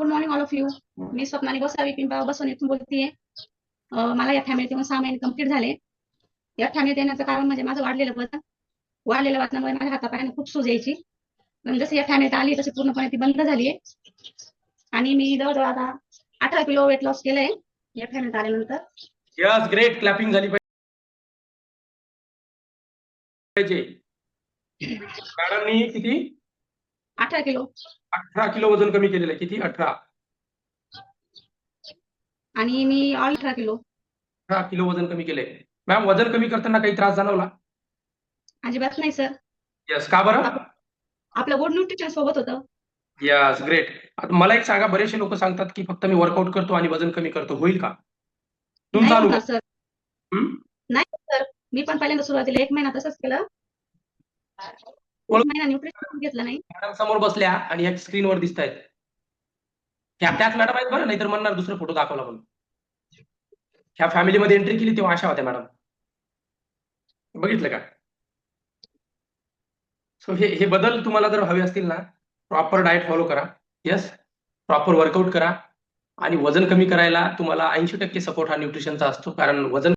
Good morning all of you. मी स्वप्नाली गोसावी पिंपळगाव बसवून इथून बोलतेय. मला या फॅमिलीत येऊन 6 महिने कंप्लीट झाले. या फॅमिलीत येण्याचं कारण म्हणजे माझं वाढलेलं वजनामुळे माझ्या हातापायांना खूप सूज यायची. पण जशी या फॅमिलीत आली तशी पूर्णपणे ती बंद झाली आहे. आणि मी जवळजवळ आता 18 किलो वेट लॉस केलंय या फॅमिलीत आल्यानंतर. Yes, great. क्लॅपिंग झाली पाहिजे. मॅडमनी किती? 18 किलो. 18 किलो वजन कमी केलेलं आहे. किती? 18. आणि मी ऑल 18 किलो. 18 किलो वजन कमी केलंय. मॅम, वजन कमी करताना काही त्रास जाणवला? अजिबात नाही सर. यस. का बरं? आपलं गुड न्यूट्रिशन सोबत होतं. Yes, great. आता मला एक सांगा, बरेचसे लोक सांगतात की फक्त मी वर्कआउट करतो आणि वजन कमी करतो. होईल का तुमचा नाही अनुभव? होणार सर. नाही सर, मी पण पहिल्यांदा सुरुवातीला 1 महिना तसंच केलं. 1 महिना न्यूट्रिशन घेतलं नाही. मॅडम समोर बसल्या आणि या स्क्रीनवर दिसतायत. त्याच मॅडम आहेत बरं, नाहीतर म्हणणार दुसरा फोटो दाखवला म्हणून. ह्या फॅमिलीमध्ये एंट्री केली तेव्हा अशा होत्या मॅडम. बघितलं का? सो हे बदल तुम्हाला जर हवे असतील ना, प्रॉपर डाएट फॉलो करा. यस, प्रॉपर वर्कआउट करा. आणि वजन कमी करायला तुम्हाला 80% सपोर्ट हा न्यूट्रिशनचा असतो. कारण वजन